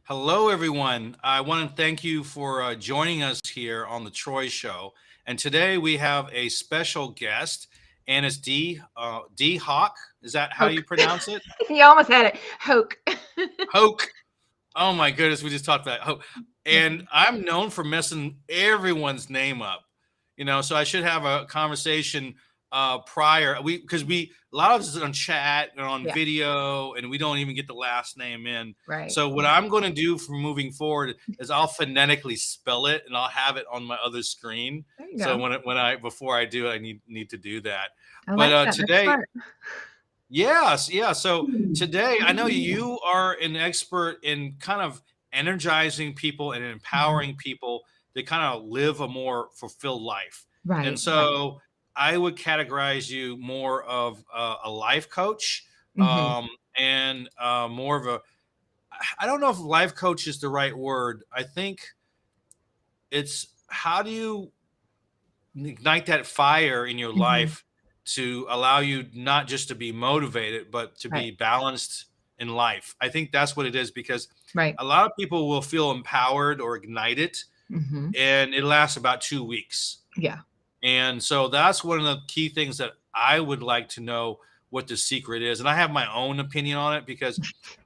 Hello, everyone. I want to thank you for joining us here on the Troy Show. And today we have a special guest, and it's D Hawk. Is that how you Hoke. pronounce it? You almost had it. Hoke. Hoke. Oh my goodness, we just talked about Hoke. And Mhm. I'm known for messing everyone's name up, so I should have a conversation prior. We a lot of us is on chat and on Yeah, video, and we don't even get the last name in. right. So what I'm going to do from moving forward is I'll phonetically spell it, and I'll have it on my other screen. There you So go. when I before I do it, I need to do that. I But like that. That's today, smart. yes, yeah. So today, I know you are an expert in kind of energizing people and Mhm. empowering people to kind of live a more fulfilled life. And Right, right. so I would categorize you more of a life coach, Mhm. and more of a, I don't know if life coach is the right word. I think it's how do you ignite that fire in your Mhm. life to allow you not just to be motivated but to Right, be balanced in life. I think that's what it is, because right. a lot of people will feel empowered or ignited, Mhm. and it lasts about 2 weeks. Yeah. And so that's one of the key things that I would like to know what the secret is. And I have my own opinion on it, because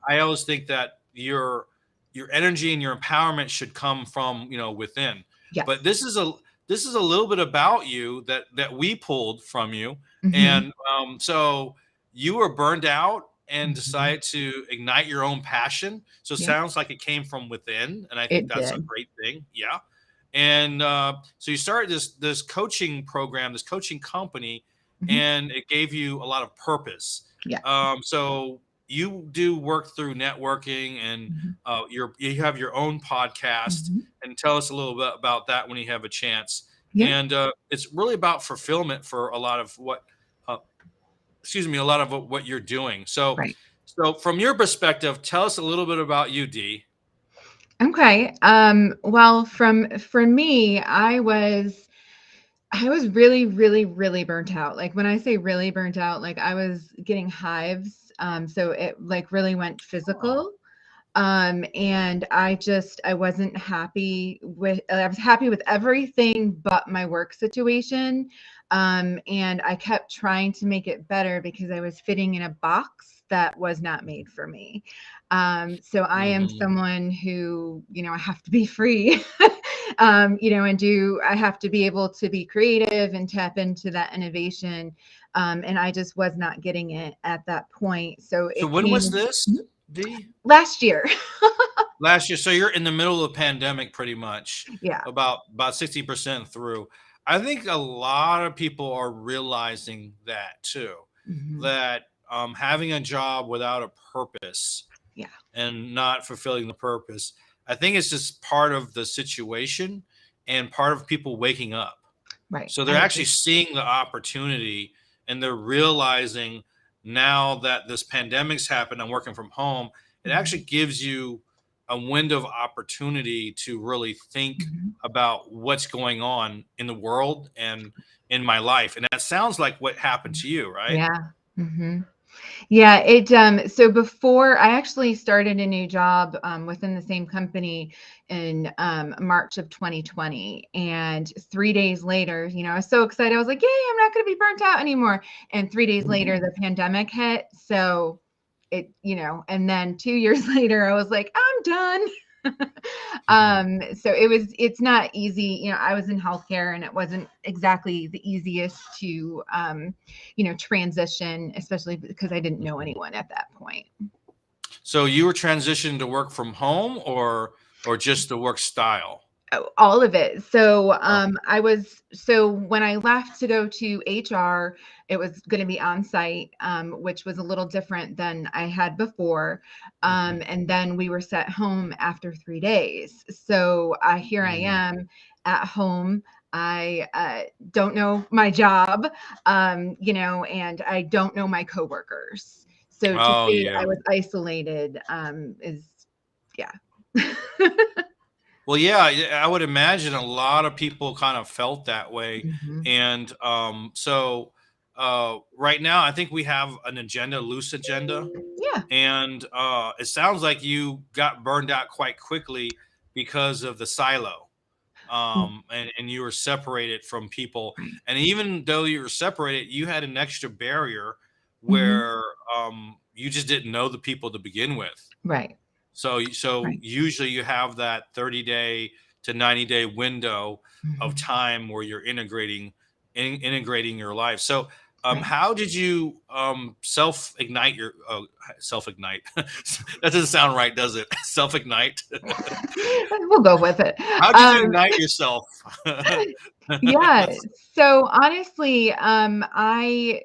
I always think that your energy and your empowerment should come from, within. But Yes. this is a little bit about you that we pulled from you. Mhm. And so you were burned out and Mhm. decided to ignite your own passion. So it Yep, sounds like it came from within, and I think it that's a did. great thing. Yeah. And so you started this coaching program, this coaching company, Mhm. and it gave you a lot of purpose. Yeah. So you do work through networking, and Mhm. you have your own podcast. Mhm. And tell us a little bit about that when you have a chance. Yeah. And it's really about fulfillment for a lot of what, uh, excuse me, a lot of what you're doing. Right. So from your perspective, tell us a little bit about you, D. Okay. Well, for me, I was really, really, really burnt out. Like when I say really burnt out, like I was getting hives. So it like really went Oh. physical. And I wasn't happy with, I was happy with everything but my work situation. And I kept trying to make it better because I was fitting in a box that was not made for me. So I am Hmm. someone who, I have to be free, and I have to be able to be creative and tap into that innovation. And I just was not getting it at that point. So So it when was came this, D? last year. Last year. So you're in the middle of the pandemic, pretty much, Yeah. about 60% through. I think a lot of people are realizing that too, Mhm. that having a job without a purpose Yeah. and not fulfilling the purpose, I think it's just part of the situation and part of people waking up. Right. So they're I actually agree. seeing the opportunity, and they're realizing now that this pandemic's happened and working from home, it actually Mhm. gives you a window of opportunity to really think Mhm. about what's going on in the world and in my life. And that sounds like what happened to you, right? Yeah. Mhm. Yeah, so before I actually started a new job within the same company in March of 2020, and 3 days later, I was so excited. I was like, "Yay, I'm not going to be burnt out anymore." And 3 days later, the pandemic hit. So and then 2 years later, I was like, "I'm done." So it's not easy. I was in healthcare, and it wasn't exactly the easiest to transition, especially because I didn't know anyone at that point. So you were transitioning to work from home, or just the work style? Oh, all of it. So Oh. when I left to go to HR, it was going to be on site, which was a little different than I had before. Mhm. And then we were sent home after 3 days. So here I Mhm. am at home. I don't know my job, and I don't know my coworkers. So to Oh say yeah. I was isolated is, yeah. Well, yeah, I would imagine a lot of people kind of felt that way. Mhm. And right now, I think we have an agenda, loose agenda. Yeah. And it sounds like you got burned out quite quickly because of the silo, Mm, and you were separated from people. right. And even though you were separated, you had an extra barrier Mhm. where you just didn't know the people to begin with. Right. So Right. usually you have that 30-day to 90-day window of Mhm. time where you're integrating your life. So Right. how did you self ignite your self ignite? That doesn't sound right, does it? Self ignite. We'll go with it. How did you Um, ignite yourself? yeah. So honestly, I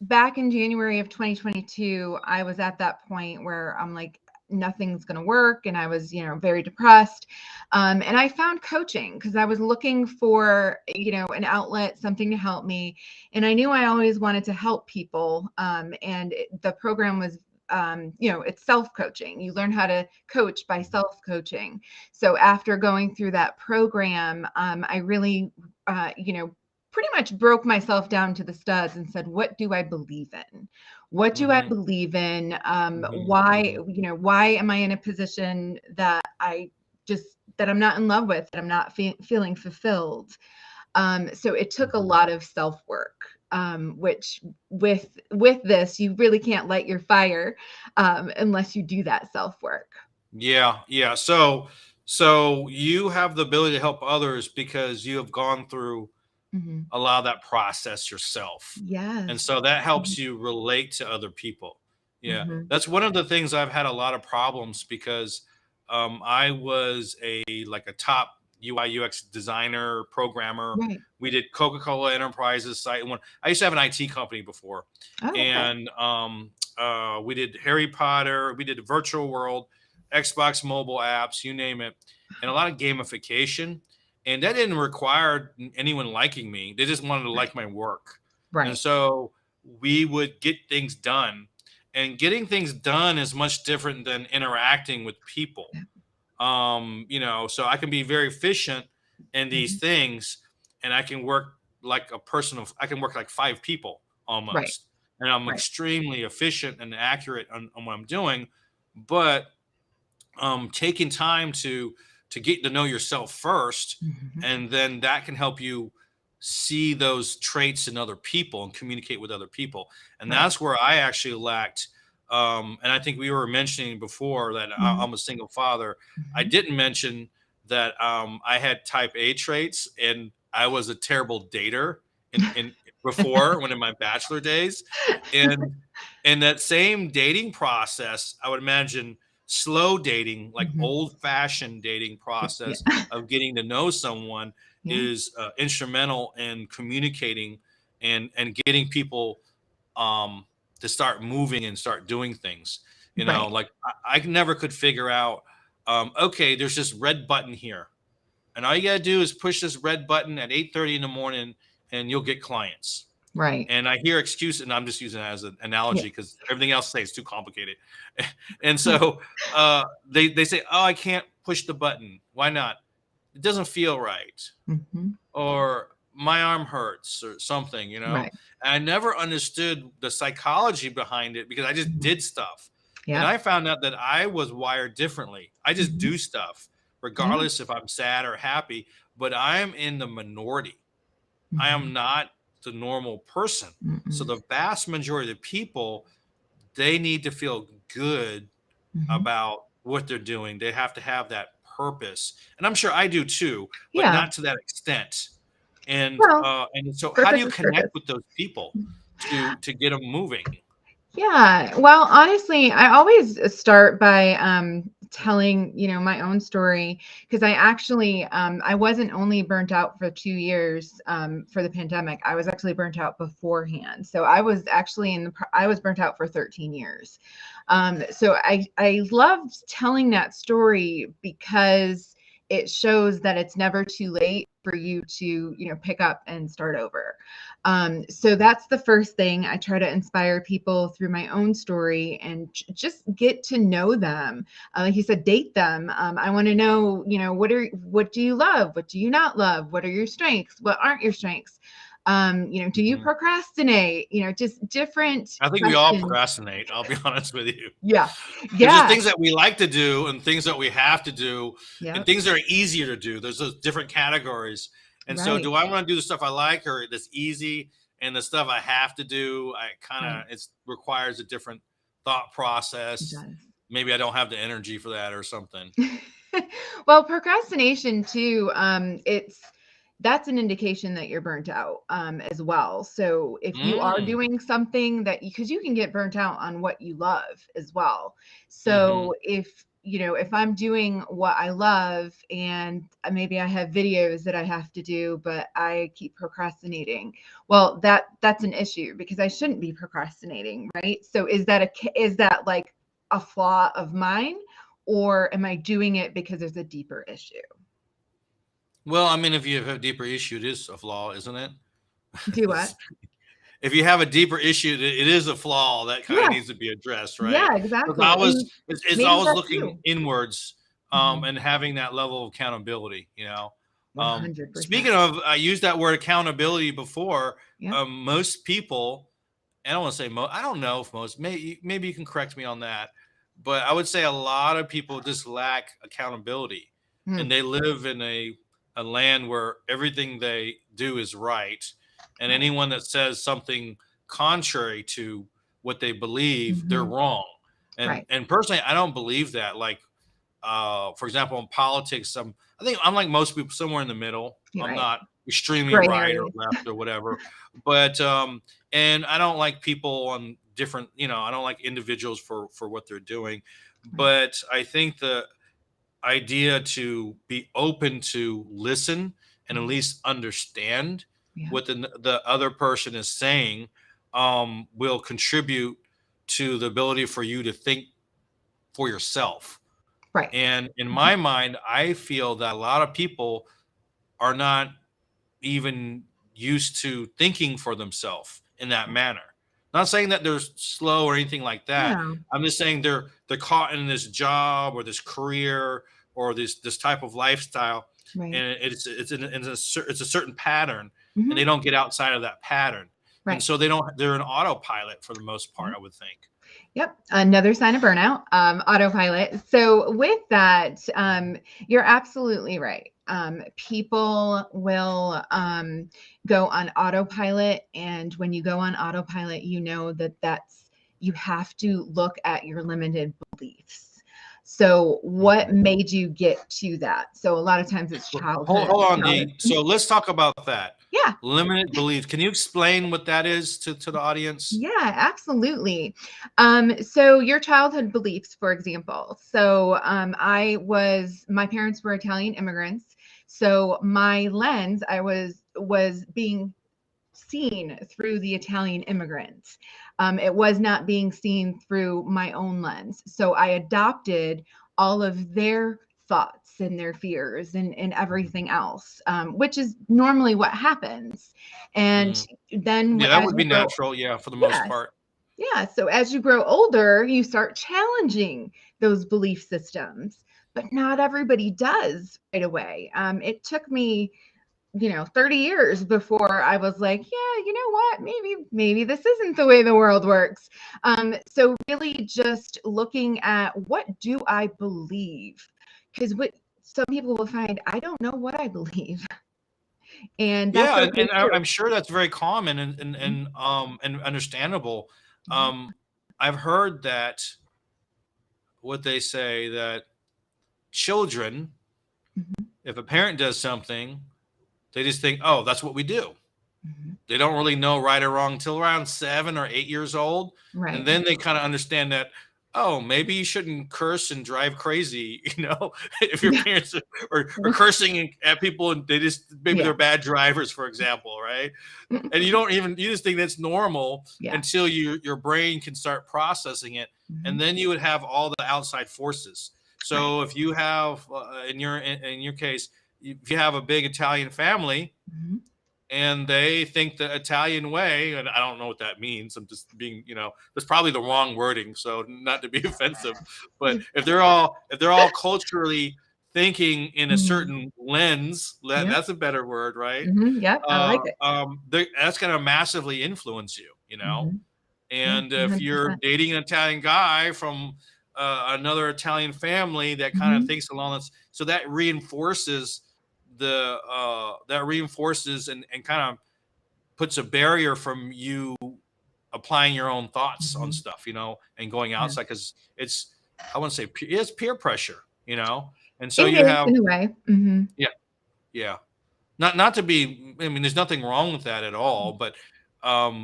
back in January of 2022, I was at that point where I'm like, nothing's going to work. And I was, very depressed. And I found coaching because I was looking for, an outlet, something to help me. And I knew I always wanted to help people. The program was, it's self coaching. You learn how to coach by self coaching. So after going through that program, I really, pretty much broke myself down to the studs and said, what do I believe in? What do I Hmm. believe in? Hmm. Why, Hmm. why am I in a position that that I'm not in love with, that I'm not feeling fulfilled? So it took a Hmm. lot of self work, which with this, you really can't light your fire unless you do that self work. Yeah, yeah. So you have the ability to help others because you have gone through Hmm. a lot of that process yourself. And Yes. so that helps you relate to other people. Yeah. Hmm. That's one of the things I've had a lot of problems because I was a top UI UX designer, programmer. Right. We did Coca-Cola Enterprises site. One I used to have an IT company before. Oh, okay. And we did Harry Potter, we did virtual world, Xbox mobile apps, you name it, and a lot of gamification. And that didn't require anyone liking me. They just wanted to Right. like my work. And Right. so we would get things done. And getting things done is much different than interacting with people. Yeah. So I can be very efficient in these Mhm. things, and I can work like a person of I can work like five people Right. almost. And I'm Right. extremely efficient and accurate on what I'm doing. But taking time to get to know yourself first, Mhm. and then that can help you see those traits in other people and communicate with other people. And Right. that's where I actually lacked. And I think we were mentioning before that Mhm. I'm a single father. I Mhm. didn't mention that I had type A traits, and I was a terrible dater in before when in my bachelor days. And in that same dating process, I would imagine slow dating, like Mhm. old fashioned dating Yeah. process of getting to know someone, Yeah. is instrumental in communicating and getting people um, to start moving and start doing things. Right. Like I never could figure out. Okay, there's this red button here, and all you gotta do is push this red button at 8:30 in the morning, and you'll get clients. Right. And I hear excuses, and I'm just using that as an Yeah. analogy because everything else says too complicated. And so they say, "Oh, I can't push the button. Why not? It doesn't feel right, Mhm. or my arm hurts, or something." Right. And I never understood the psychology behind it because I just Mhm. did stuff, and Yep. I found out that I was wired differently. I just Mhm. do stuff Yeah. regardless if I'm sad or happy, but I'm in the minority. I am Mhm. not the normal person. So Mm-mm. the vast majority of the people, they need to feel good Mhm. about what they're doing. They have to have that purpose. And I'm sure I do too, but Yeah. not to that extent. Well, And so how do purpose you is connect purpose. with those people to get them moving? Yeah. Well, honestly, I always start by telling, my own story because I wasn't only burnt out for 2 years for the pandemic. I was actually burnt out beforehand. So I was actually I was burnt out for 13 years. So I loved telling that story because it shows that it's never too late for you to, pick up and start over. So that's the first thing. I try to inspire people through my own story and just get to know them. Like you said, date them. I want to know, what do you love? What do you not love? What are your strengths? What aren't your strengths? Do you procrastinate? Just different I think we all questions. procrastinate. I'll be honest with you. Yeah. There's just Yeah. things that we like to do and things that we have to do and Yep. things that are easier to do. There's those different categories. And so Right. do I want to do the stuff I like or that's easy? And the stuff I have to do, I kind Right. of, it requires a different thought It process. does. Maybe I don't have the energy for that or something. Well, procrastination too, that's an indication that you're burnt out as well. So if you are Mm. doing something because you can get burnt out on what you love as well. Hmm. So if I'm doing what I love and maybe I have videos that I have to do, but I keep procrastinating, well, that's an issue because I shouldn't be procrastinating, right? So is that like a flaw of mine? Or am I doing it because there's a deeper issue? Well, I mean, if you have a deeper issue, it is a flaw, isn't it? Do what? If you have a deeper issue, it is a flaw that kind of Yeah, needs to be addressed, right? yeah, Because exactly. And it's maybe always that's looking you. inwards, Mhm. and having that level of accountability. 100%. Speaking of, I used that word accountability before. Yep. Most people, I don't want to say most. I don't know if most. Maybe you can correct me on that, but I would say a lot of people just lack accountability, and Mm, they live in a land where everything they do is right, and right. anyone that says something contrary to what they believe, they're Mhm. wrong. And Right. and personally, I don't believe that. Like, for example, in politics, I think I'm like most people, somewhere in the middle. You're I'm right. not extremely Gray right or areas. left or whatever, but and I don't like people on different. I don't like individuals for what they're doing, Right. but I think the idea to be open to listen and at Mhm. least understand Yeah. what the other person is saying will contribute to the ability for you to think for yourself. Right. And in Mhm. my mind, I feel that a lot of people are not even used to thinking for themselves in that manner. Not saying that they're slow or anything like that. No. I'm just saying they're caught in this job or this career or this type of lifestyle, Right. and it's a certain pattern, and Mhm. they don't get outside of that pattern, and Right. so they're an autopilot for the most part, Yep. I would think. Yep. Another sign of burnout, autopilot. So, with that, you're absolutely right. People will go on autopilot. And when you go on autopilot, you know you have to look at your limited beliefs. So, what Mhm. made you get to that? So, a lot of times it's childhood. Hold on, D. So let's talk about that. Yeah. Limited belief. Can you explain what that is to the audience? Yeah, absolutely. So your childhood beliefs, for example. So my parents were Italian immigrants. So my lens, I was being seen through the Italian immigrants. It was not being seen through my own lens. So I adopted all of their thoughts and their fears and everything else, which is normally what happens. And Mhm. then Yeah, that as would I be grow, natural, yeah, for the most yes, part. yeah. So as you grow older, you start challenging those belief systems, but not everybody does right away. It took me 30 years before I was like, yeah, you know what? Maybe this isn't the way the world works. So really just looking at what do I believe? Because what some people will find, I don't know what I believe. And that's Yeah, and, okay and too. I'm sure that's very common and Mhm. and understandable. Yeah. I've heard that what they say that children, Mhm. if a parent does something, they just think, oh, that's what we do. Mhm. They don't really know right or wrong till around 7 or 8 years old, and Right. then they kind of understand that. Oh, maybe you shouldn't curse and drive crazy. If your Yeah. parents are cursing at people and they just maybe Yeah. they're bad drivers, for example, right? And you just think that's normal Yeah. until your brain can start processing it, and Mhm. then you would have all the outside forces. Right. So if you have in your case, if you have a big Italian family Mhm. and they think the Italian way, and I don't know what that means. I'm just being, that's probably the wrong wording, so not to be offensive. But if they're all culturally thinking in a Mhm. certain lens. Yep. That's a better word, right? Yep. I like it. That's going to massively influence you, you know. Mhm. Yeah. And if you're 100%. dating an Italian guy from another Italian family that kind of Mhm. thinks along this, so that reinforces and kind of puts a barrier from you applying your own thoughts on Mhm. stuff, and going Yeah. outside because I wouldn't say it's peer pressure, and so It you is have in a way. Mhm. yeah, yeah, not to be. I mean, there's nothing wrong with that at all, but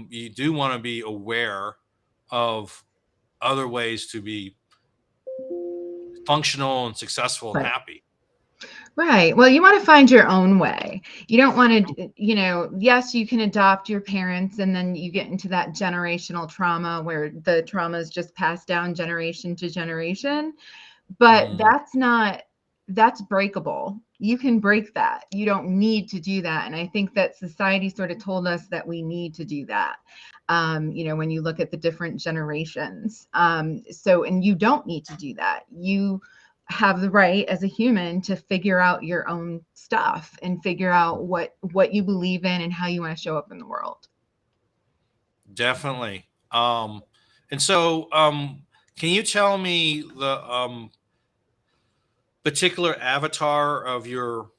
you do want to be aware of other ways to be functional and successful and Right. happy. Right. Well, you want to find your own way. You don't want to, yes, you can adopt your parents and then you get into that generational trauma where the trauma is just passed down generation to generation. But Mm, that's breakable. You can break that. You don't need to do that. And I think that society sort of told us that we need to do that. When you look at the different generations. And you don't need to do that. You have the right as a human to figure out your own stuff and figure out what you believe in and how you want to show up in the world. definitely. And so, can you tell me the particular avatar of your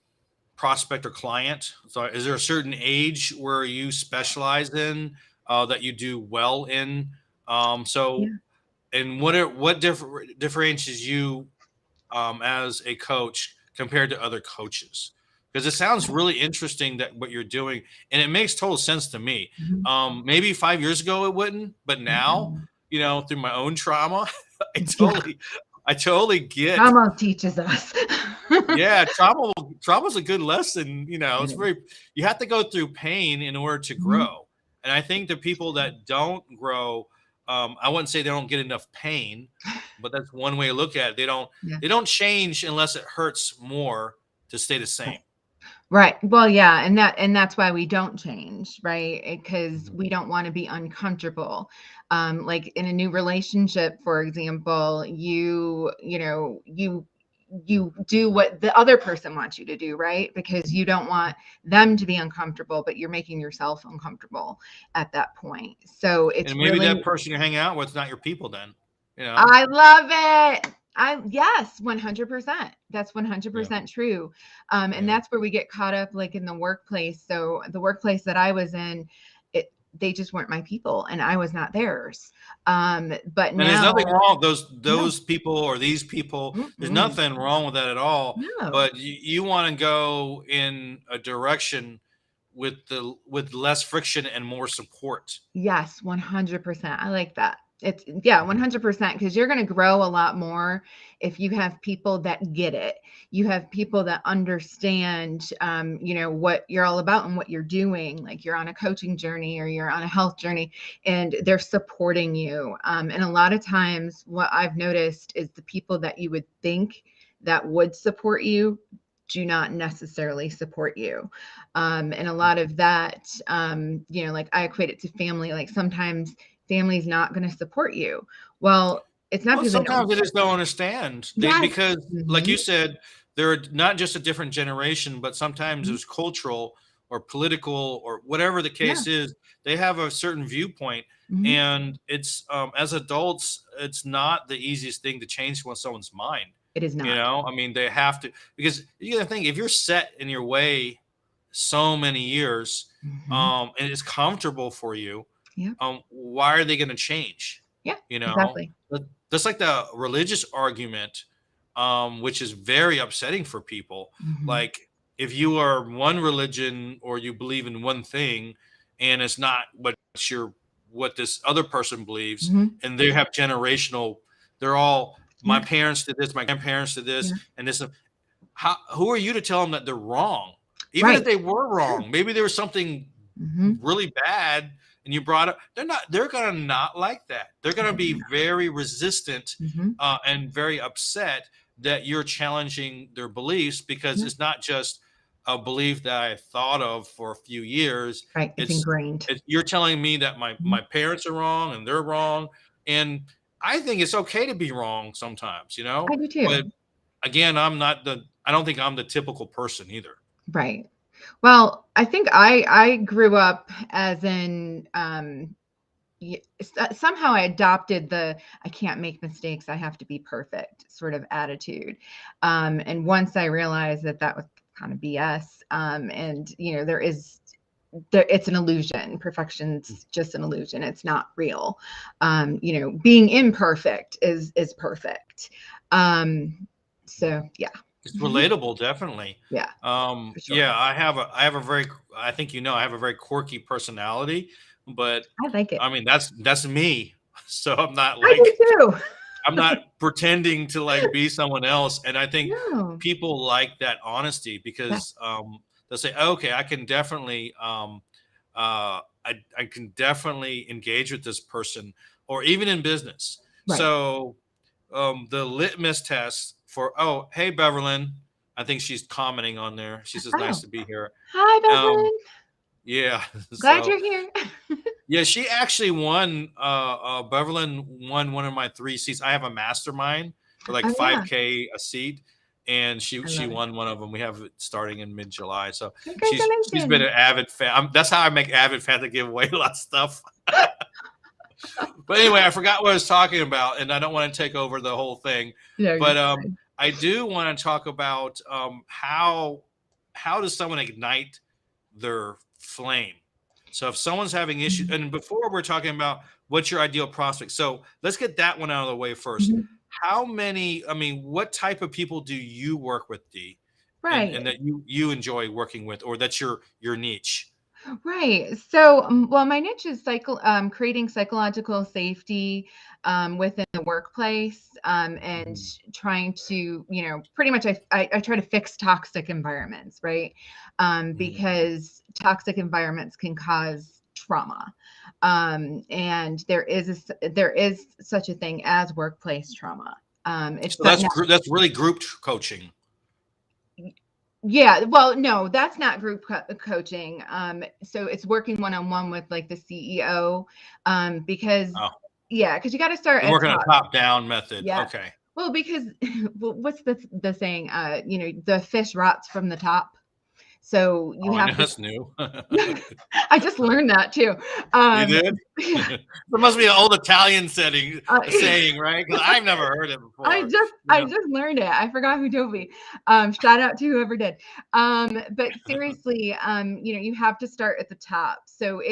prospect or client? So, is there a certain age where you specialize in that you do well in? Yeah. And what differentiates you as a coach compared to other coaches? Because it sounds really interesting that what you're doing, and it makes total sense to me. Mhm. Maybe 5 years ago it wouldn't, but now, Mhm. through my own trauma, I Yeah. totally, I totally get. Trauma teaches us. Yeah, trauma's a good lesson. It It's is. very you have to go through pain in order to Mhm. grow. And I think the people that don't grow, I wouldn't say they don't get enough pain, but that's one way to look at it. Yeah. They don't change unless it hurts more to stay the same. Right. Well, yeah, and that's why we don't change, right? Because Mhm. we don't want to be uncomfortable. Like in a new relationship, for example, you do what the other person wants you to do, right? Because you don't want them to be uncomfortable, but you're making yourself uncomfortable at that point. So it's And maybe really that person you're hanging out with is not your people then, you know? I love it. Yes, 100%. That's Yeah. 100% true. And Yeah. that's where we get caught up like in the workplace. So the workplace that I was in, they just weren't my people and I was not theirs. But And there's nothing now, wrong with no, those people or these people. There's mm-mm, nothing wrong with that at all. no. But you want to go in a direction with less friction and more support. Yes, 100%. I like that. It's yeah, Mhm. 100% because you're going to grow a lot more if you have people that get it. You have people that understand, what you're all about and what you're doing. Like you're on a coaching journey or you're on a health journey, and they're supporting you. And a lot of times, what I've noticed is the people that you would think that would support you do not necessarily support you. And a lot of that, like I equate it to family. Like sometimes family's not going to support you. Well, it's not Well, because they sometimes don't. they just don't understand. Yes. Because, like Hmm. you said, they're not just a different generation, but sometimes Hmm. there's cultural or political or whatever the Yeah. case is. They have a certain viewpoint, Hmm. and it's as adults, it's not the easiest thing to change someone's mind. It is not. I mean, they have to because you got to think if you're set in your way so many years, Hmm. and it's comfortable for you, Yeah. why are they going to change? Yeah. You know, Exactly. But that's like the religious argument, which is very upsetting for people. Hmm. Like if you are one religion or you believe in one thing, and it's not what this other person believes, Hmm. and they have generational, they're all my Yeah. parents did this, my grandparents did this, Yeah. and this. Who are you to tell them that they're wrong? Even if Right. they were Yeah. wrong, maybe there was something Hmm. really bad and you brought up. They're gonna not like that. They're gonna be very resistant Hmm. and very upset that you're challenging their beliefs because Yeah. it's not just a belief that I thought of for a few years. Right. It's It's, ingrained. you're telling me that my Mhm. my parents are wrong and they're wrong, and I think it's okay to be wrong sometimes, I do but too. again, I'm not the I don't think I'm the typical person either. Right. Well, I think I grew up as in somehow I adopted the I can't make mistakes, I have to be perfect sort of attitude. And once I realized that that was kind of BS, and it's an illusion. Perfection's just an illusion. It's not real. Being imperfect is perfect. So yeah. It's relatable, definitely. Yeah, for sure. Yeah, I think I have a very quirky personality, but I like it. I mean that's me. So I do too. I'm not pretending to like be someone else. And I think No. people like that honesty Yeah. because they'll say, okay, I can definitely I can definitely engage with this person, or even in business. Right. So the litmus test for, oh, hey Beverlyn, I think she's commenting on there. She says nice Oh, to be here. hi, Um, Beverly. yeah. Glad So you're here. yeah, she actually won. Beverlyn won one of my 3 seats. I have a mastermind for like Oh yeah, 5K a seat, and I she love it. won one of them. We have it starting in mid July, so she's been Congratulations. an avid fan. That's how I make avid fans to give away a lot of stuff. But anyway, I forgot what I was talking about, and I don't want to take over the whole thing. No, you're But fine. I do want to talk about how does someone ignite their flame. So if someone's having issues, Mhm. and before we're talking about what's your ideal prospect, so let's get that one out of the way first. Mhm. How many? I mean, what type of people do you work with, Dee, and Right. that you enjoy working with, or that's your niche? Right. So, well, my niche is creating psychological safety within the workplace, and Mhm. trying to, pretty much I try to fix toxic environments, right? Mhm. Because toxic environments can cause trauma. And there is such a thing as workplace trauma. It's So not. that's really group coaching. Yeah, well, no, that's not group coaching. So it's working one-on-one with like the CEO, because Oh, because you got to start you're at working a top. top down method. Yeah. Okay. Well, because well, what's the saying? The fish rots from the top. So you Oh, I know have to. that's new. I just learned that too. You Um, did? There must be an old Italian setting uh, a saying, right? Because I've never heard it I before. just You I know? just learned it. I forgot who told me. Shout out to whoever did. But seriously, you have to start at the top. So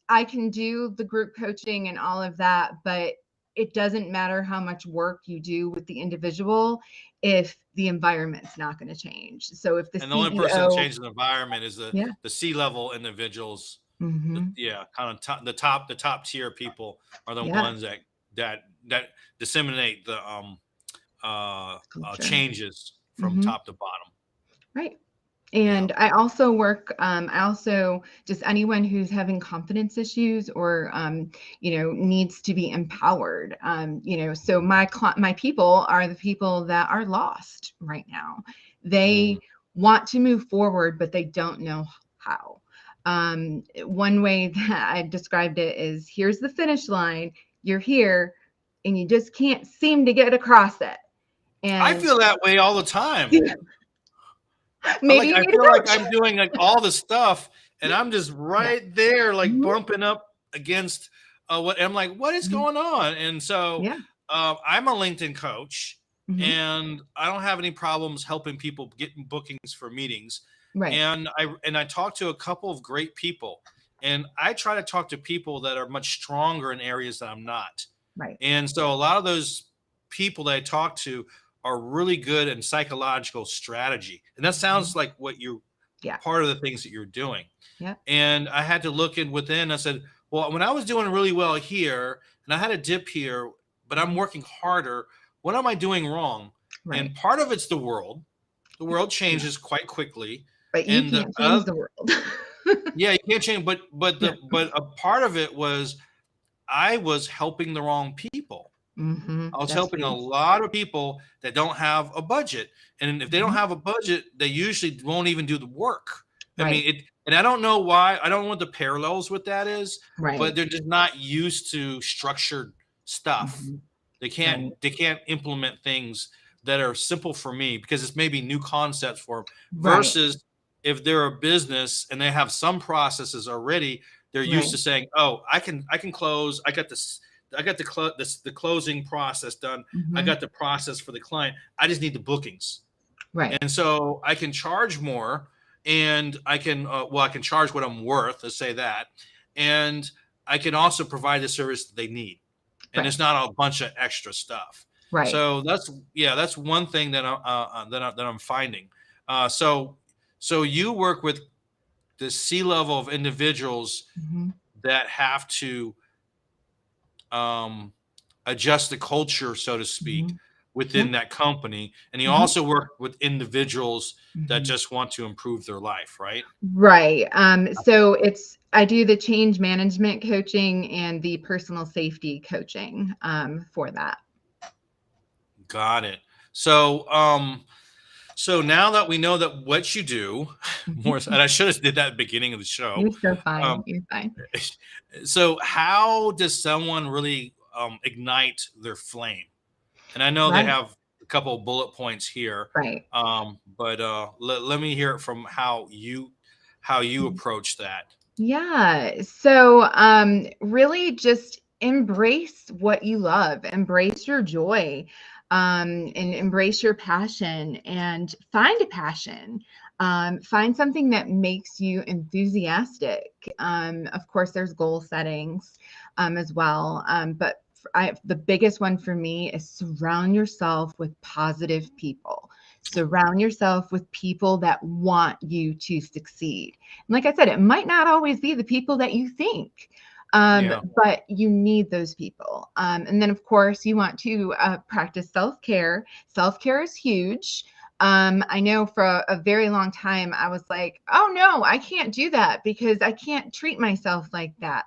I can do the group coaching and all of that, but it doesn't matter how much work you do with the individual if the environment's not going to change. So if the And the only person that CEO, changes the environment is yeah, the C-level individuals. hmm, Yeah, kind of the top tier people are the yeah, ones that disseminate the culture, changes from hmm, top to bottom. right. Yeah. And I also work, I also just anyone who's having confidence issues or, needs to be empowered. So my people are the people that are lost right now. Mm. They want to move forward, but they don't know how. One way that I've described it is here's the finish line, you're here, and you just can't seem to get across it. I And feel that way all the time. maybe you I need feel a like coach. I'm doing like all the stuff, and I'm just Yeah. right there, like Mhm. bumping up against what. I'm like, what is Mhm. going on? And so Yeah. I'm a LinkedIn coach, Mhm. and I don't have any problems helping people getting bookings for meetings. Right. And I talk to a couple of great people, and I try to talk to people that are much stronger in areas that I'm not. Right. And so a lot of those people that I talk to are really good in psychological strategy. And that Mhm. sounds like what you Yeah. part of the things that you're doing. Yeah. And I had to look in within. I said, well, when I was doing really well here and I had a dip here, but I'm Mhm. working harder, what am I doing wrong? Right. And part of it's the world. The world Yeah. changes quite quickly. But you And the can't change the world. yeah, you can't change, Yeah. but a part of it was I was helping the wrong people. I was That's helping a huge. lot of people that don't have a budget. And if they don't Mhm. have a budget, they usually won't even do the work. I Right. mean, and I don't know why, I don't know what the parallels with that is, but Right. they're just not used to structured stuff. Mhm. They Right. can't implement things that are simple for me because it's maybe new concepts for them, Right. versus if they're a business and they have some processes already, they're used Right. to saying, "Oh, I can close. I got this. I got the closing process done. I Hmm. got the process for the client. I just need the bookings." Right. And so I can charge more, and I can I can charge what I'm worth. Let's say that, and I can also provide the service that they need, and Right. it's not a bunch of extra stuff. Right. So that's one thing that I'm finding. So you work with the C level of individuals Hmm. that have to um, adjust the culture, so to Hmm. speak, Yeah. within that company. And you Hmm. also work with individuals that Hmm. just want to improve their life, right? Right. So I do the change management coaching and the personal safety coaching for that. Got it. So, so now that we know that what you do, more, Mhm. and I should have did that at the beginning of the show. You're so fine. Um, You're fine. so how does someone really ignite their flame? And I know they Right. have a couple of bullet points here, Right. but let me hear it from how you approach that. Yeah. So, really just embrace what you love, embrace your joy, and embrace your passion and find a passion. Find something that makes you enthusiastic. Of course, there's goal settings as well. But the biggest one for me is surround yourself with positive people. Surround yourself with people that want you to succeed. And like I said, it might not always be the people that you think, Yeah. but you need those people. And then, of course, you want to practice self care. Self care is huge. I know for a very long time, I was like, oh no, I can't do that because I can't treat myself like that.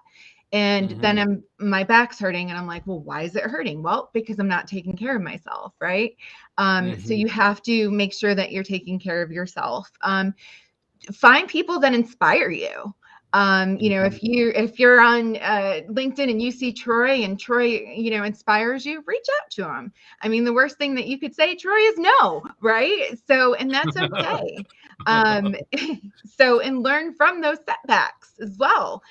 And then Hmm. my back's hurting, and I'm like, well, why is it hurting? Well, because I'm not taking care of myself, right? So Hmm. you have to make sure that you're taking care of yourself. Find people that inspire you. Hmm. If you're on LinkedIn and you see Troy and Troy, inspires you, reach out to him. I mean, the worst thing that you could say, Troy, is no, right? So, and that's okay. Um, and learn from those setbacks as well.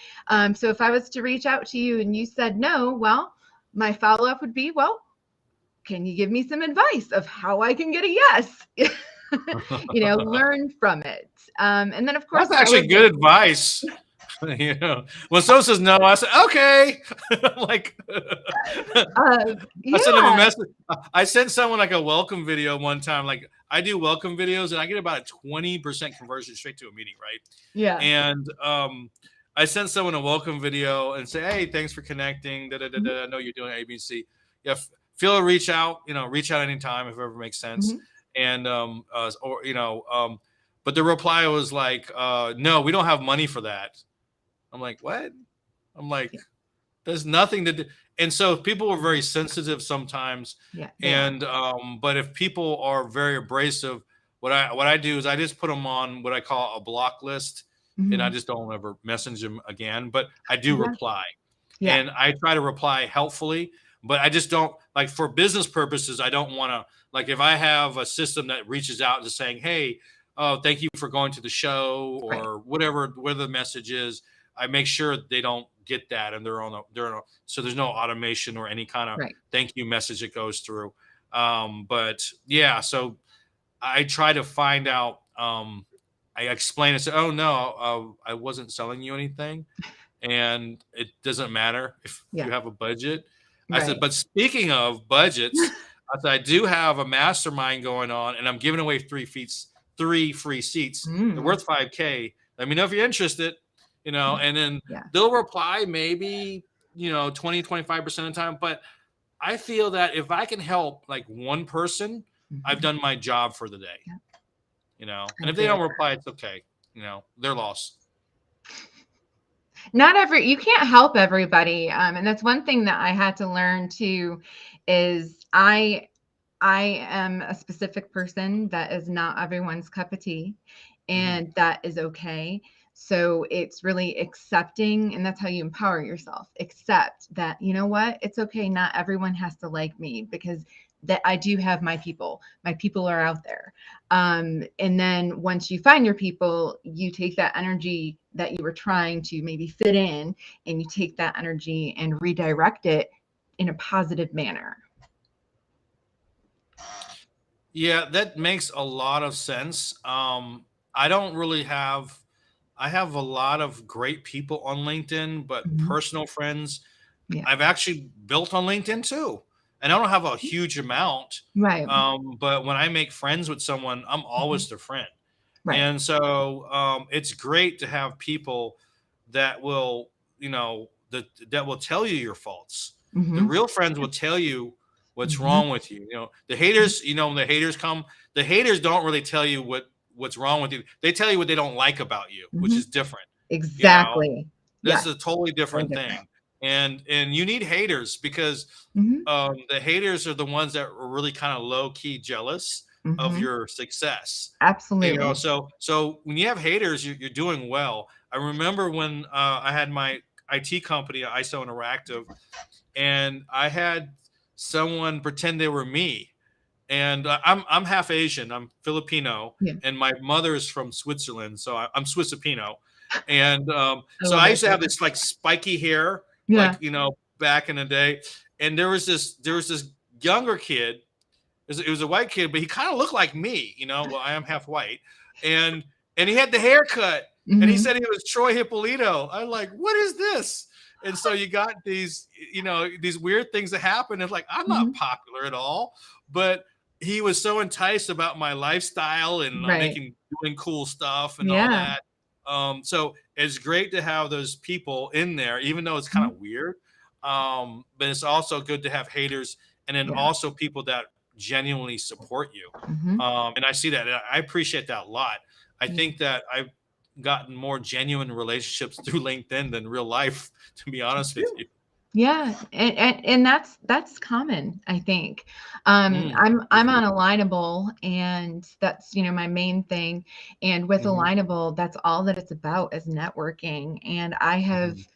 So if I was to reach out to you and you said no, well, my follow up would be, well, can you give me some advice of how I can get a yes? Learn from it. And then, of course, That's actually good celebrate. advice. When someone says no, I say okay. I'm like, I sent them a Yeah, message. I sent someone like a welcome video one time. Like I do welcome videos, and I get about a 20% conversion straight to a meeting, right? yeah. And I sent someone a welcome video and say, "Hey, thanks for connecting. Da, da, da, Mhm, da. I know you're doing ABC. Yeah, feel a reach out. Reach out anytime if it ever makes sense." mhm. And but the reply was like, "No, we don't have money for that." I'm like, "What?" I'm like, Yeah, "There's nothing to do." And so people are very sensitive sometimes. yeah, they are. And but if people are very abrasive, what I do is I just put them on what I call a block list, and I Mhm. just don't ever message them again. But I do Yeah, reply, yeah, and I try to reply helpfully. But I just don't, like, for business purposes. I don't want to, like, if I have a system that reaches out and saying, "Hey, oh, thank you for going to the show," right, or whatever the message is. I make sure they don't get that, and so there's no automation or any kind of right. thank you message that goes through. But yeah, so I try to find out. I explain and say, "Oh no, I wasn't selling you anything, and it doesn't matter if you Yeah, have a budget." I said, right. "But speaking of budgets, I said I do have a mastermind going on, and I'm giving away 3 free seats. They're Mm, worth 5K. Let me know if you're interested." And then yeah. they'll reply maybe 20-25% of the time, but I feel that if I can help like one person, I've Mhm. done my job for the day. Yeah, And I if they feel don't reply, it's okay. They're lost. not every you can't help everybody. And that's one thing that I had to learn too, is I am a specific person that is not everyone's cup of tea, Hmm. and that is okay. So it's really accepting, and that's how you empower yourself. Accept that, you know what? It's okay. Not everyone has to like me, because that I do have my people. My people are out there. And then once you find your people, you take that energy that you were trying to maybe fit in, and you take that energy and redirect it in a positive manner. Yeah, that makes a lot of sense. I don't really have, I have a lot of great people on LinkedIn, but Mhm. personal friends Yeah. I've actually built on LinkedIn too. And I don't have a huge amount. Right. But when I make friends with someone, I'm Mhm. always their friend. Right. And so it's great to have people that will, that will tell you your faults. The Hmm. real friends will tell you what's Hmm. wrong with you. The haters, when the haters come, the haters don't really tell you what's wrong with you. They tell you what they don't like about you, which Hmm. is different. You know, Exactly. this Yes. is a totally Totally different different. thing. And you need haters because Hmm. the haters are the ones that are really kind of low key jealous of Hmm. your success. Absolutely. So when you have haters, you're doing well. I remember when I had my IT company, ISO Interactive, and I had someone pretend they were me. And I'm half Asian. I'm Filipino, Yeah. and my mother is from Switzerland, so I'm Swissipino. And I so love I it. used to have this like spiky hair, Yeah. like back in the day. And there was this younger kid. It was a white kid, but he kind of looked like me. Well, I am half white, and and he had the haircut, and he Hmm. said he was Troy Hippolito. I'm like, what is this? And so you got these weird things that happen. It's like I'm not Hmm. popular at all, but he was so enticed about my lifestyle and Right. making doing cool stuff and all Yeah. that. So it's great to have those people in there, even though it's kind Mhm. of weird. But it's also good to have haters, and then Yeah. also people that genuinely support you. Hmm. And I see that. And I appreciate that a lot. I Yeah. think that I've gotten more genuine relationships through LinkedIn than real life, to be honest with you. Yeah, and that's common, I think. Mm, I'm mhm, on Alignable, and that's my main thing. And with mhm, Alignable, that's all that it's about is networking. And I have mhm,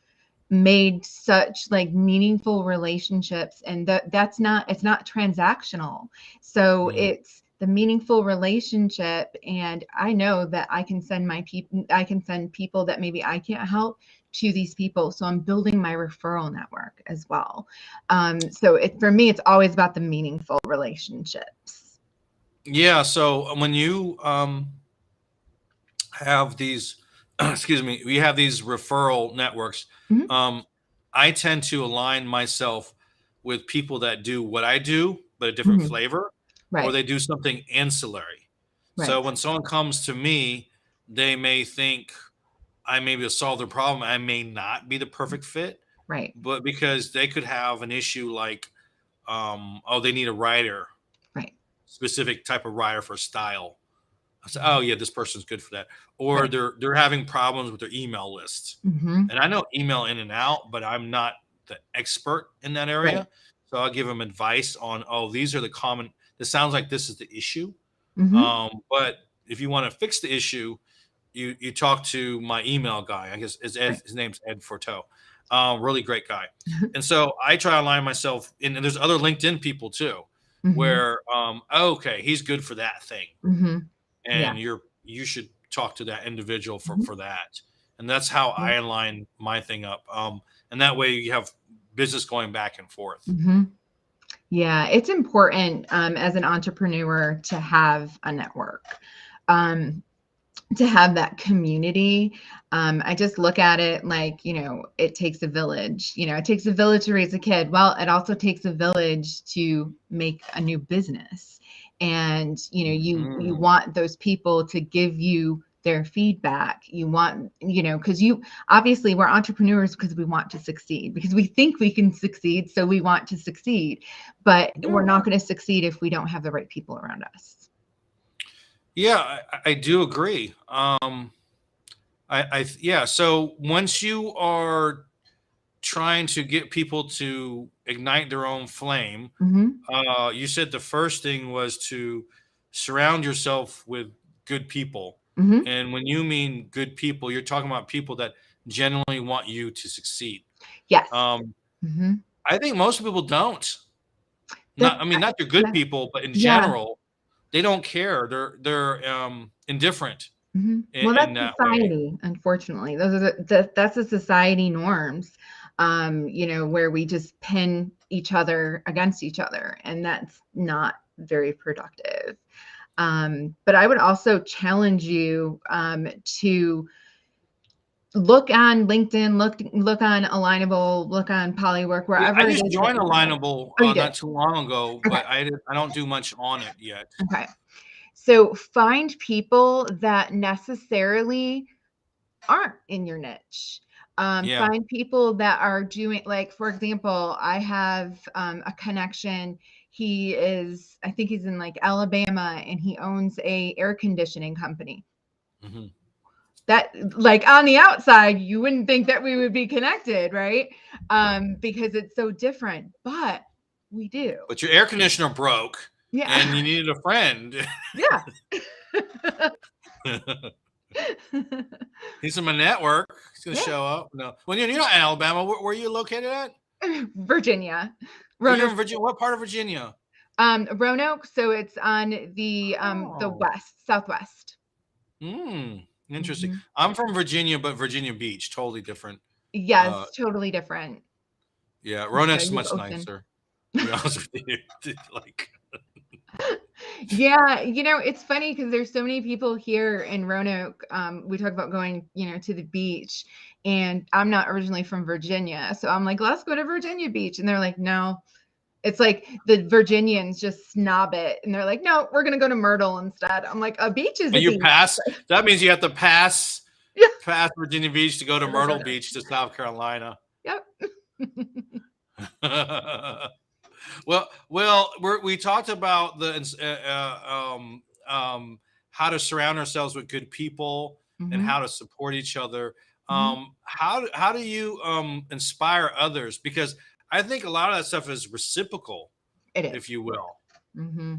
made such like meaningful relationships, and it's not transactional. So mhm. it's the meaningful relationship, and I know that I can send people that maybe I can't help to these people. So I'm building my referral network as well. So for me, it's always about the meaningful relationships. Yeah. So when you have these, excuse me, we have these referral networks. Mhm. Um, I tend to align myself with people that do what I do, but a different Mhm. flavor, or Right. they do something ancillary. So Right. when someone comes to me, they may think I may be able to solve their problem. I may not be the perfect fit, Right. but because they could have an issue like, oh, they need a writer, Right. specific type of writer for style. I said, Mhm. oh yeah, this person's good for that. Or Right. they're having problems with their email list. Hmm. And I know email in and out, but I'm not the expert in that Right. area. So I'll give them advice on, oh, these are the common. This sounds like this is the issue. Hmm. But if you want to fix the issue, you talk to my email guy. I guess is Ed, Right. his name's Ed Forteau. Really great guy. And so I try to align myself in, and there's other LinkedIn people too, Hmm. where okay, he's good for that thing, Hmm. Yeah. and you should talk to that individual for Mhm. that. And that's how I Right. align my thing up. And that way you have business going back and forth. Hmm. Yeah, it's important as an entrepreneur to have a network, um, to have that community. I just look at it like, it takes a village. It takes a village to raise a kid. Well, it also takes a village to make a new business. And, you Mhm. want those people to give you their feedback. You want, because obviously we're entrepreneurs because we want to succeed, because we think we can succeed. So we want to succeed, but Yeah. we're not going to succeed if we don't have the right people around us. Yeah, I do agree. Yeah. So once you are trying to get people to ignite their own flame, Hmm. you said the first thing was to surround yourself with good people. Hmm. And when you mean good people, you're talking about people that genuinely want you to succeed. Yes. Um, Hmm. I think most people don't. Not, That's I mean, not they're good yeah, people, but in yeah. general, they don't care. They're indifferent Well, in that's that way. society, unfortunately. Those are that's the society norms, where we just pin each other against each other, and that's not very productive. But I would also challenge you to look on LinkedIn, look on Alignable, look on Polywork, Yeah, I wherever it just is that joined Alignable oh, you did? not too long ago, Okay. but I don't do much on it yet. Okay. So find people that necessarily aren't in your niche. Yeah. Find people that are doing, like, for example, I have a connection. I think he's in like Alabama, and he owns a air conditioning company. Hmm. That, like, on the outside, you wouldn't think that we would be connected, right? Because it's so different, but we do. But your air conditioner broke, and Yeah. you needed a friend. Yeah. He's in my network. He's gonna Yeah. show up. No, well, you're not in Alabama. Where are you located at? Virginia. Oh, you're Roanoke. in Virginia. What part of Virginia? Roanoke, so it's on the Oh, southwest. interesting. Mhm. I'm from Virginia, but Virginia Beach, totally different. Uh, Yes, totally different. yeah, Yeah, Roanoke's you have much ocean. nicer. To be honest with you, like, Yeah, it's funny because there's so many people here in Roanoke. We talk about going, to the beach, and I'm not originally from Virginia, so I'm like, let's go to Virginia Beach, and they're like, no. It's like the Virginians just snob it, and they're like, no, we're gonna go to Myrtle instead. I'm like, a beach is a and you beach. pass. That means you have to pass Yeah. past Virginia Beach to go to Go to Myrtle Myrtle. Beach to South Carolina. Yep. Well, we talked about how to surround ourselves with good people and Hmm. how to support each other. Hmm. How do you inspire others? Because I think a lot of that stuff is reciprocal, It if is. you will. Hmm.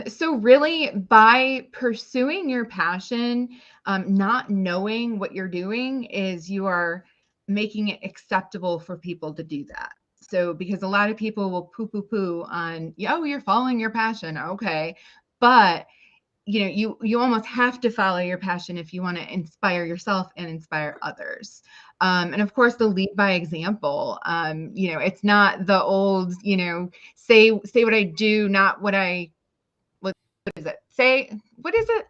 So really, by pursuing your passion, not knowing what you're doing is you are making it acceptable for people to do that. So because a lot of people will poo on, oh, you're following your passion, okay, but you almost have to follow your passion if you want to inspire yourself and inspire others. And of course, the lead by example. It's not the old, say what I do, not what is it? Say, what is it?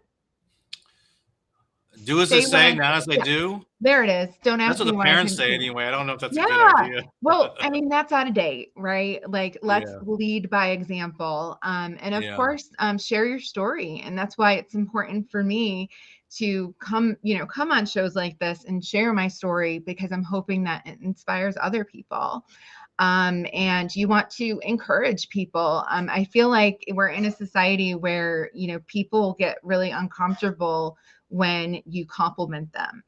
Do as I Say what say, I, not as I yeah, do. there it is. Don't That's ask what me the why I parents couldn't say say that. anyway. I don't know if that's a good Yeah. idea. Well, I mean, that's out of date, right? Like, let's Yeah, lead by example. And of yeah, course, share your story. And that's why it's important for me to come on shows like this and share my story, because I'm hoping that it inspires other people. And you want to encourage people. I feel like we're in a society where, people get really uncomfortable when you compliment them.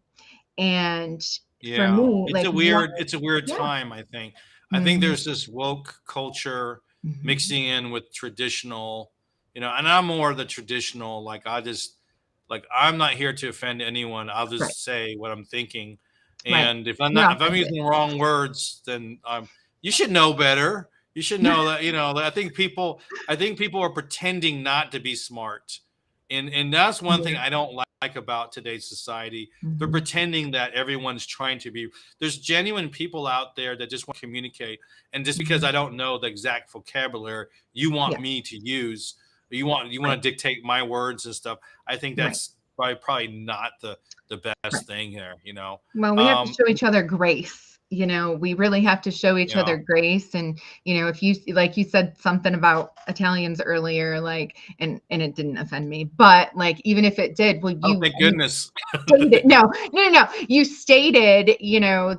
And for yeah. me, like, one, It's a weird yeah. time, I think. I think Mhm, there's this woke culture mhm. mixing in with traditional, and I'm more of the traditional, like I'm not here to offend anyone. I'll Right, just say what I'm thinking. right. And You're if I'm authentic. using the wrong words, then you should know better. You should know that, that I think people are pretending not to be smart. And that's one thing Yeah. I don't like about today's society. They're Mhm. pretending that everyone's trying to be. There's genuine people out there that just want to communicate, and just because Mhm. I don't know the exact vocabulary you want Yeah, me to use, you right, want to dictate my words and stuff. I think right, that's probably not the right. best thing here. Well, we have to Um, show each other grace. We really have to show each yeah. other grace. And, if you, like you said something about Italians earlier, like, and it didn't offend me, but like, even if it did, well, Oh, you, thank goodness. stated, no, no, no, no. You stated,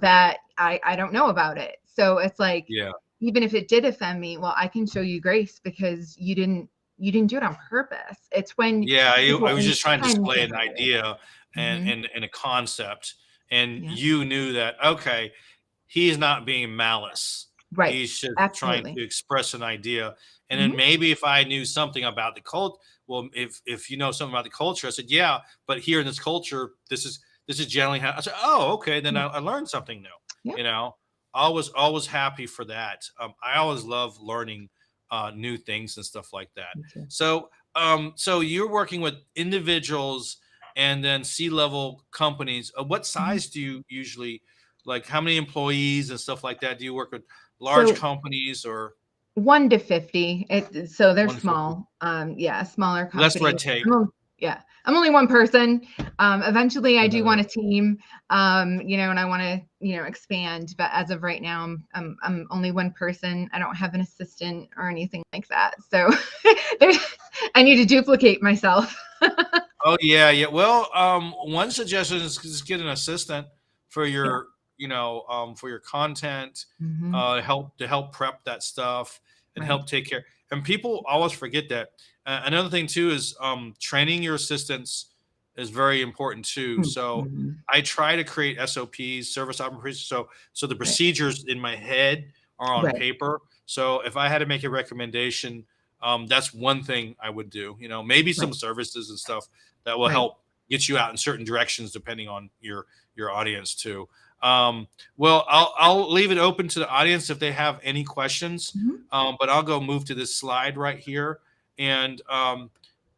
that I don't know about it. So it's like, Yeah. even if it did offend me, well, I can show you grace because you didn't do it on purpose. It's when Yeah, I people was just trying to intend display to an hurt it. idea Hmm. and a concept, and Yeah. you knew that. Okay, he's not being malice. Right. He's just trying Absolutely. to express an idea. And then Hmm. maybe if I knew something about the cult, well, if you know something about the culture, I said, yeah, but here in this culture, this is generally how. I said, oh, okay, then Yeah. I learned something new. Yeah. You know, always happy for that. I always love learning new things and stuff like that. Me too. So, so you're working with individuals and then C-level companies. What Mhm. size do you usually like? How many employees and stuff like that? Do you work with large So companies or 1 to 50. So they're 150? small. Yeah, smaller Less companies. red tape. Yeah, I'm only one person. Eventually, I do want a team. And I want to, expand. But as of right now, I'm only one person. I don't have an assistant or anything like that. So there's, I need to duplicate myself. Oh yeah, yeah. Well, one suggestion is just get an assistant for Yeah. your, for your content, Hmm. help prep that stuff and Right. help take care. And people always forget that. Another thing too is training your assistants is very important too. So Mm-hmm. I try to create SOPs, service operations. So the Right. procedures in my head are on Right. paper. So if I had to make a recommendation, that's one thing I would do. Maybe some Right. services and stuff that will Right. help get you out in certain directions depending on your audience too. Um, well, I'll leave it open to the audience if they have any questions, Hmm. but I'll go move to this slide right here, and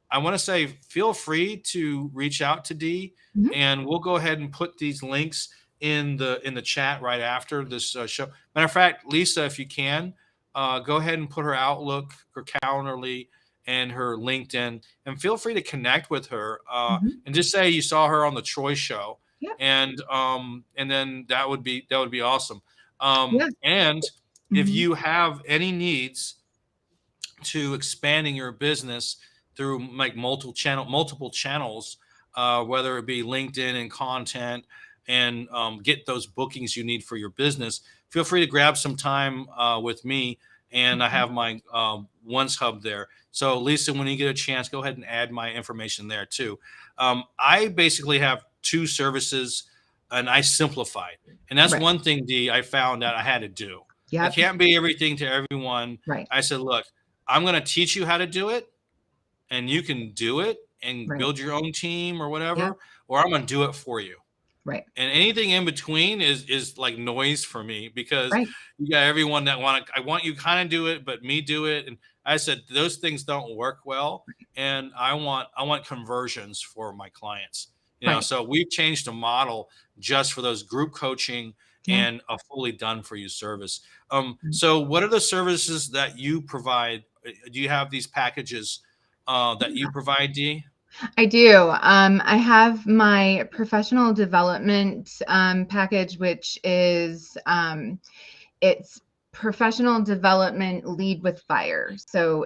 I want to say feel free to reach out to Dee, Hmm. and we'll go ahead and put these links in the chat right after this show. Matter of fact, Lisa, if you can, go ahead and put her Outlook, her Calendly, and her LinkedIn, and feel free to connect with her Hmm. and just say you saw her on the Troy Show, Yeah. and then that would be awesome. Yeah. And if Hmm. you have any needs to expanding your business through like multiple channels, whether it be LinkedIn and content, and get those bookings you need for your business. Feel free to grab some time with me, and I have my One's Hub there. So Lisa, when you get a chance, go ahead and add my information there too. I basically have two services, and I simplified, and that's Right. one thing, D, I found that I had to do. I Yep. can't be everything to everyone. Right. I said, look, I'm going to teach you how to do it, and you can do it and Right. build your own team or Yep. whatever, or I'm going to do it for you. Right. And anything in between is like noise for me, because Right. you got everyone that I want you kind of do it, but me do it. And I said those things don't work well, and I want conversions for my clients. Right. So we've changed the model just for those group coaching Yeah. and a fully done for you service. Right. So what are the services that you provide? Do you have these packages that you provide, D? I do. I have my professional development package, which is it's professional development lead with fire. So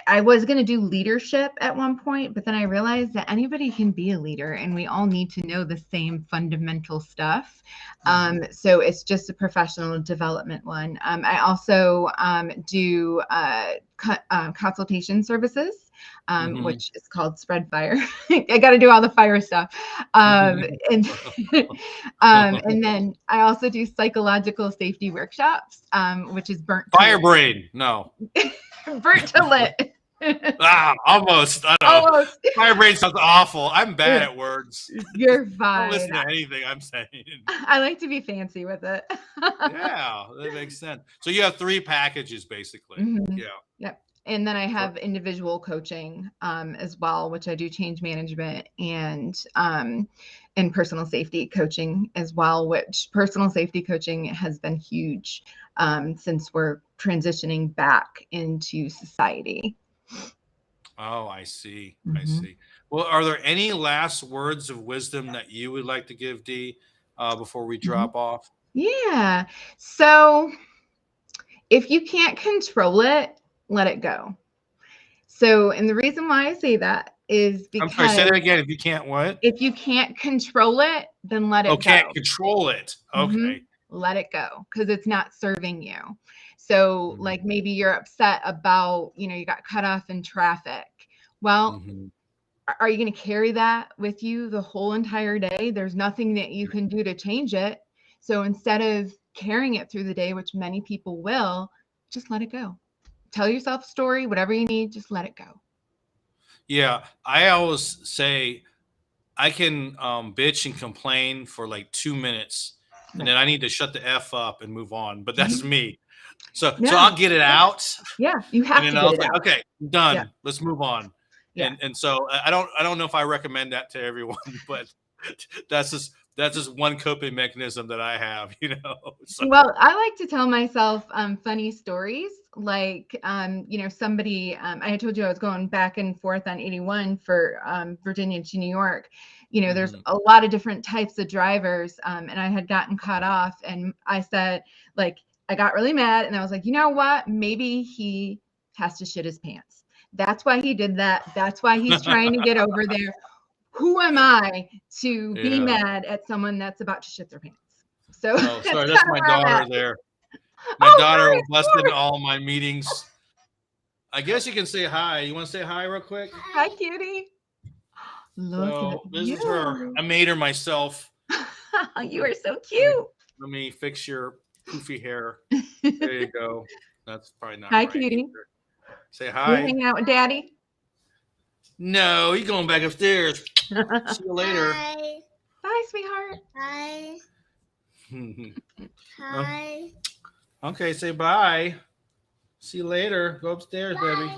I was going to do leadership at one point, but then I realized that anybody can be a leader and we all need to know the same fundamental stuff. Mm-hmm. So it's just a professional development one. I also do consultation services, Mm-hmm. which is called Spread Fire. I got to do all the fire stuff. And, and then I also do psychological safety workshops, which is burnt to lit. Firebrain. No. Burnt to lit. Almost. I don't know. Almost. Firebrain sounds awful. I'm bad at words. You're Don't fine. listen to anything I'm saying. I like to be fancy with it. Yeah, that makes sense. So you have three packages basically. Mhm. Yeah. Yep. And then I For, have individual coaching as well, which I do change management and personal safety coaching as well, which personal safety coaching has been huge since we're transitioning back into society. oh, I see. I Hmm. see. Well, are there any last words of wisdom that you would like to give, D, before we Hmm. drop off? Yeah. So if you can't control it, let it go. So, and the reason why I say that is I'm sorry, say because that again. If you can't what? if you can't control it, then let Oh, it can't go. control it. Hmm. Okay. Let it go because it's not serving you. So, like maybe you're upset about, you got cut off in traffic. Well, Mm-hmm. are you going to carry that with you the whole entire day? There's nothing that you can do to change it. So instead of carrying it through the day, which many people will, just let it go. Tell yourself a story, whatever you need, just let it go. Yeah, I always say I can bitch and complain for like 2 minutes, and Right. then I need to shut the f up and move on. But that's Mhm. me. So Yeah. I'll get it out, Yeah. You and have then to I'll get it say, out. okay, I'm Yeah. done. Let's move on. Yeah. And so I don't know if I recommend that to everyone, but that's just one coping mechanism that I have, So Well, I like to tell myself funny stories. Like, somebody, I had told you I was going back and forth on 81 for Virginia to New York. There's mhm. a lot of different types of drivers, and I had gotten caught off. And I said, like, I got really mad, and I was like, you know what? Maybe he has to shit his pants. That's why he did that. That's why he's trying to get over there. Who am I to be Yeah. mad at someone that's about to shit their pants? So Oh, that's sorry, kind that's of my where I'm daughter at. there. My Oh, daughter hi, will bust in sorry. all my meetings. I guess you can say hi. You want to say hi real quick? Hi, cutie. Look at So this is her. you. I made her myself. You are so Let me cute. let me fix your poofy hair. There you go. That's probably not Hi, right cutie. either. Say You hi. hanging out with daddy? No, he's going back upstairs. See you later. Hi. Bye, sweetheart. Hi. Oh, Hi. okay, say bye. See you later. Go upstairs, baby.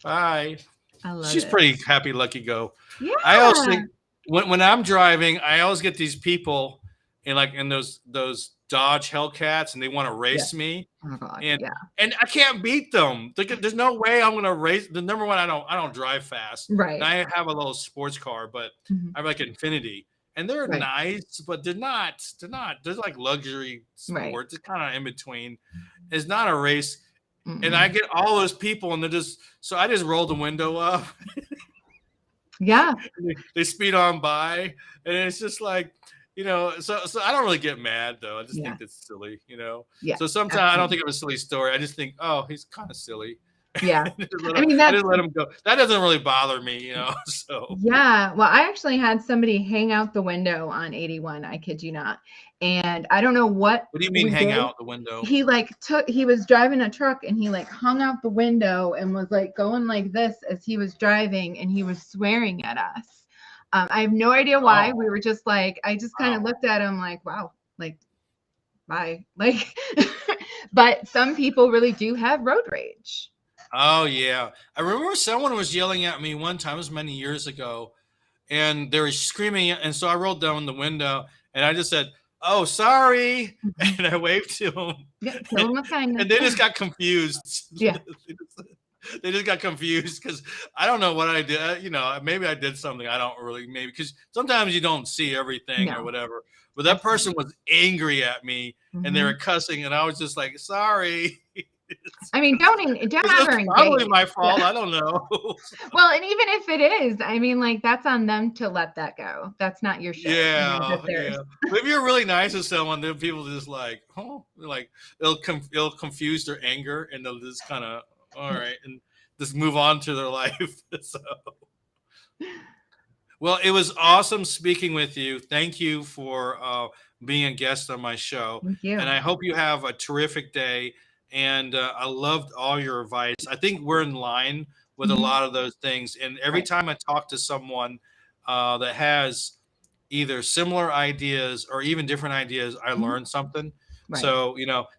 Bye. I love She's it. pretty happy, lucky go. Yeah. I always think when I'm driving, I always get these people in those Dodge Hellcats, and they want to Yeah. race me, Oh God. and Yeah. and I can't beat them. There's no way I'm gonna race. The number one, I don't drive fast, Right. and I have a little sports car, but Mhm. I have like Infinity, and they're Right. nice, but they're not. They're like luxury Right. sports. It's kind of in between. It's not a race. And I Mm-mm. get all those people, and so I just roll the window up. Yeah. They speed on by, and it's just like, so I don't really get mad though. I just Yeah. think that's silly. Yeah. So sometimes I don't Absolutely. think of a silly story. I just think, oh, he's kind of silly. Yeah. I mean, I that's just let him go. That doesn't really bother me. So Yeah. Well, I actually had somebody hang out the window on 81. I kid you not. And I don't know what what do you mean we hang did. out the window? He was driving a truck and he like hung out the window and was like going like this as he was driving and he was swearing at us. I have no idea why. Oh, We were just like, I just kind of wow. looked at him like, wow, like, bye. Like, but some people really do have road rage. Oh yeah. I remember someone was yelling at me one time. It was many years ago, and they were screaming, and so I rolled down the window and I just said, "Oh, sorry," Mhm. and I waved to them, Yeah. Kill him with kindness. and they just got confused. Yeah. They just got confused because I don't know what I did. Maybe I did something I don't really, maybe because sometimes you don't see everything or No. whatever. But that person Absolutely. was angry at me, and they were Mhm. cussing, and I was just like, "Sorry." I mean, don't It's ever probably engage. my fault. Yeah. I don't know. Well, and even if it is, I mean, like that's on them to let that go. That's not your shit. Yeah, That's yeah. theirs. But if you're really nice to someone, then people just like, oh, like it'll confuse their anger, and they'll just kind of, all Yeah. right, and just move on to their life. So, well, it was awesome speaking with you. Thank you for being a guest on my show, Thank and you. I hope you have a terrific day. And I loved all your advice. I think we're in line with a Mhm. lot of those things. And every Right. time I talk to someone that has either similar ideas or even different ideas, I Mhm. learned something. Right.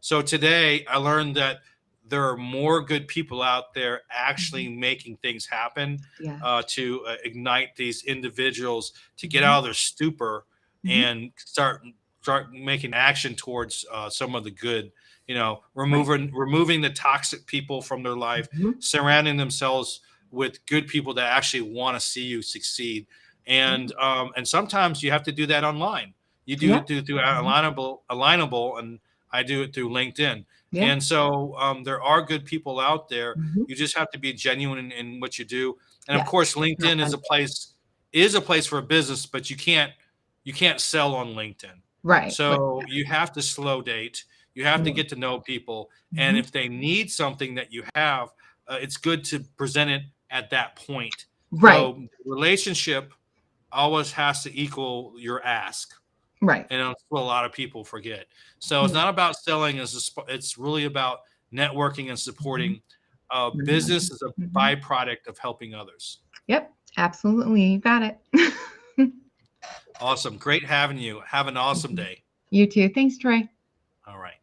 So today I learned that there are more good people out there actually Mhm. making things happen Yes. to ignite these individuals to get Mhm. out of their stupor Mhm. and start making action towards some of the good. Right. Removing the toxic people from their life, Mhm. surrounding themselves with good people that actually want to see you succeed. Yeah. And sometimes you have to do that online. You do Yeah. it through Mhm. alignable, and I do it through LinkedIn. Yeah. And so there are good people out there. Mhm. You just have to be genuine in what you do. And of Yes. course, LinkedIn is a Authentic. place for a business, but you can't sell on LinkedIn. Right. Right. So you have to slow date. You have to Yeah. get to know people, and Mhm. if they need something that you have, it's good to present it at that point. Right. So relationship always has to equal your ask, Right. and that's what a lot of people forget. So it's Yeah. not about selling; it's really about networking and Mhm. supporting. Mhm. Business is a Mhm. byproduct of helping others. Yep. Absolutely. You got it. Awesome, great having you. Have an awesome Mhm. day. You too. Thanks, Troy. All right.